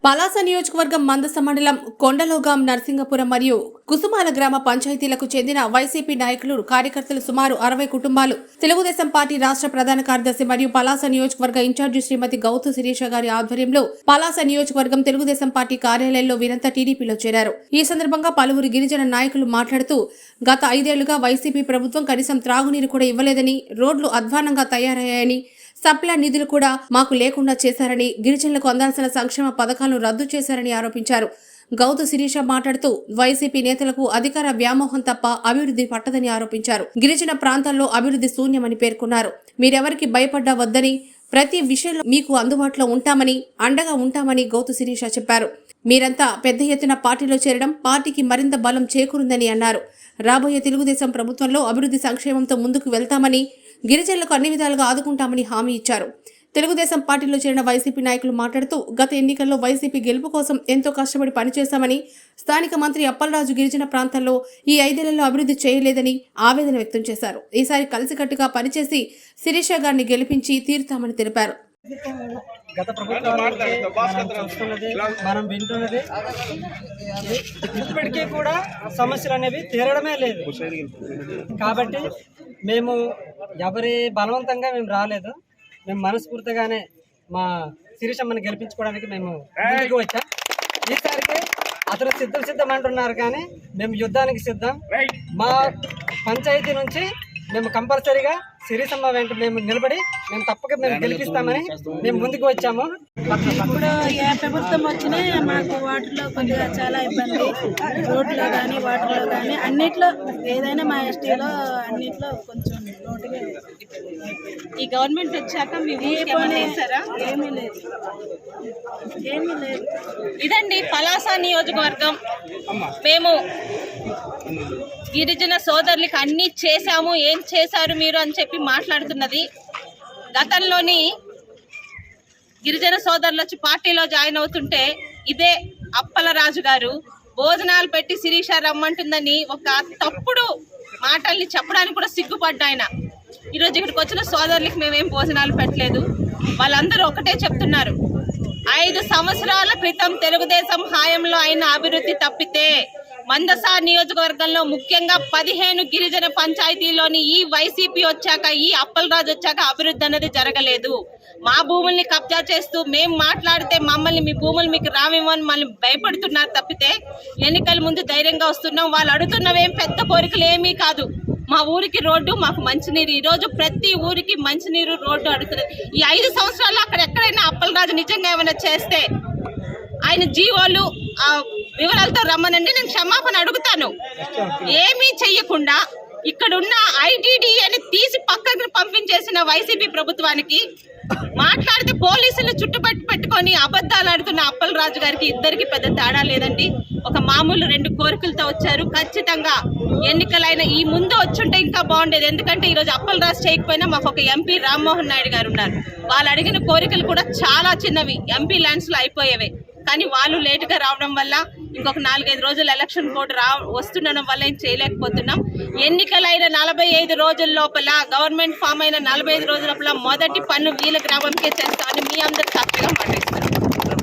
పలాస నియోజకవర్గం మందస మండలం కొండలోగాం నర్సింగపురం మరియు కుసుమాల గ్రామ పంచాయతీలకు చెందిన వైసీపీ నాయకులు కార్యకర్తలు సుమారు 60 కుటుంబాలు తెలుగుదేశం పార్టీ రాష్ట్ర ప్రధాన కార్యదర్శి మరియు పలాస నియోజకవర్గ ఇన్ఛార్జి శ్రీమతి గౌతు శిరీష గారి ఆధ్వర్యంలో పలాస నియోజకవర్గం తెలుగుదేశం పార్టీ కార్యాలయంలో వీరంతా టీడీపీలో చేరారు. ఈ సందర్భంగా పలువురు గిరిజన నాయకులు మాట్లాడుతూ గత 5 ఏళ్లుగా వైసీపీ ప్రభుత్వం కనీసం త్రాగునీరు కూడా ఇవ్వలేదని, రోడ్లు అధ్వానంగా తయారయ్యాయని, సప్లై నిధులు కూడా మాకు లేకుండా చేశారని, గిరిజనులకు అందాల్సిన సంక్షేమ పథకాలను రద్దు చేశారని ఆరోపించారు. గౌతు శిరీష మాట్లాడుతూ వైసీపీ నేతలకు అధికార వ్యామోహం తప్ప అభివృద్ధి పట్టదని ఆరోపించారు. గిరిజన ప్రాంతాల్లో అభివృద్ధి శూన్యమని పేర్కొన్నారు. మీరెవరికి భయపడ్డా వద్దని, ప్రతి విషయంలో మీకు అందుబాటులో ఉంటామని, అండగా ఉంటామని గౌతు శిరీష చెప్పారు. మీరంతా పెద్ద ఎత్తున పార్టీలో చేరడం పార్టీకి మరింత బలం చేకూరుందని అన్నారు. రాబోయే తెలుగుదేశం ప్రభుత్వంలో అభివృద్ధి సంక్షేమంతో ముందుకు వెళ్తామని, గిరిజనులకు అన్ని విధాలుగా ఆదుకుంటామని హామీ ఇచ్చారు. తెలుగుదేశం పార్టీలో చేరిన వైసీపీ నాయకులు మాట్లాడుతూ గత ఎన్నికల్లో వైసీపీ గెలుపు కోసం ఎంతో కష్టపడి పనిచేశామని, స్థానిక మంత్రి అప్పలరాజు గిరిజన ప్రాంతాల్లో ఈ 5 ఏళ్లలో అభివృద్ధి చేయలేదని ఆవేదన వ్యక్తం చేశారు. ఈసారి కలిసికట్టుగా పనిచేసి శిరీష గారిని గెలిపించి తీరుతామని తెలిపారు. గత మనం వింటున్నది ఇప్పటికీ కూడా సమస్యలు అనేవి తీరడమే లేదు. కాబట్టి మేము ఎవరి బలవంతంగా మేము రాలేదు. మేము మనస్ఫూర్తిగానే మా శిరీషమ్మని గెలిపించుకోవడానికి మేము ముందుకు వచ్చాం. ఈసారికి అతను సిద్ధం అంటున్నారు, కానీ మేము యుద్ధానికి సిద్ధం. మా పంచాయతీ నుంచి మేము కంపల్సరీగా శిరీషమ్మ వెంట మేము నిలబడి మేము తప్పక మేము గెలిపిస్తామని మేము ముందుకు వచ్చాము. ఇప్పుడు ఏ ప్రభుత్వం వచ్చినా మాకు వాటిలో కొద్దిగా చాలా ఇబ్బంది, రోడ్లో కానీ వాటిలో కానీ అన్నిట్లో ఏదైనా మా ఎస్టీలో అన్నిట్లో కొంచెం రోడ్డుగా. ఈ గవర్నమెంట్ వచ్చాక మేము ఏమీ లేదు. ఇదండి పలాస నియోజకవర్గం. మేము గిరిజన సోదరులకి అన్ని చేశాము, ఏం చేశారు మీరు అని చెప్పి మాట్లాడుతున్నది. గతంలోని గిరిజన సోదరులు వచ్చి పార్టీలో జాయిన్ అవుతుంటే ఇదే అప్పలరాజు గారు భోజనాలు పెట్టి శిరీష రమ్మంటుందని ఒక తప్పుడు మాటల్ని చెప్పడానికి కూడా సిగ్గుపడ్డా ఆయన. ఈరోజు ఇక్కడికి వచ్చిన సోదరులకి మేమేం భోజనాలు పెట్టలేదు. వాళ్ళందరూ ఒకటే చెప్తున్నారు, 5 సంవత్సరాల క్రితం తెలుగుదేశం హయాంలో అయిన అభివృద్ధి తప్పితే మందస నియోజకవర్గంలో ముఖ్యంగా 15 గిరిజన పంచాయతీలోని ఈ వైసీపీ వచ్చాక, ఈ అప్పలరాజు వచ్చాక అభివృద్ధి అనేది జరగలేదు. మా భూముల్ని కబ్జా చేస్తూ మేము మాట్లాడితే మమ్మల్ని మీ భూములు మీకు రావేమని మళ్ళీ భయపడుతున్నారు తప్పితే ఎన్నికల ముందు ధైర్యంగా వస్తున్నాం. వాళ్ళు అడుగుతున్నవేం పెద్ద కోరికలు ఏమీ కాదు. మా ఊరికి రోడ్డు, మాకు మంచినీరు. ఈరోజు ప్రతి ఊరికి మంచినీరు, రోడ్డు అడుగుతున్నారు. ఈ 5 సంవత్సరాల్లో అక్కడ ఎక్కడైనా అప్పలరాజు నిజంగా ఏమైనా చేస్తే ఆయన జీవోలు వివరాలతో రమ్మనండి, నేను క్షమాపణ అడుగుతాను. ఏమీ చెయ్యకుండా ఇక్కడున్న ఐటీడీఏని తీసి పక్కకు పంపించేసిన వైసీపీ ప్రభుత్వానికి మాట్లాడితే పోలీసులు చుట్టుపెట్టుకొని అబద్ధాలు ఆడుతున్న అప్పలరాజు గారికి ఇద్దరికి పెద్ద తేడా లేదండి. ఒక మామూలు 2 కోరికలతో వచ్చారు. ఖచ్చితంగా ఎన్నికలైన ఈ ముందు వచ్చుంటే ఇంకా బాగుండేది. ఎందుకంటే ఈరోజు అప్పలరాజు చేయకపోయినా మాకు ఒక ఎంపీ రామ్మోహన్ నాయుడు గారు ఉన్నారు. వాళ్ళు అడిగిన కోరికలు కూడా చాలా చిన్నవి, ఎంపీ ల్యాండ్స్లో అయిపోయేవే. కానీ వాళ్ళు లేటుగా రావడం వల్ల ఇంకొక 4-5 రోజులు ఎలక్షన్ కోడ్ వస్తుండడం వల్ల ఏం చేయలేకపోతున్నాం. ఎన్నికలైన 45 రోజుల లోపల, గవర్నమెంట్ ఫామ్ అయిన 45 రోజుల లోపల మొదటి పన్ను వీళ్ళ గ్రామంకే చేస్తామని మీ అందరు సాక్షిగా మాట్లాడుతున్నారు.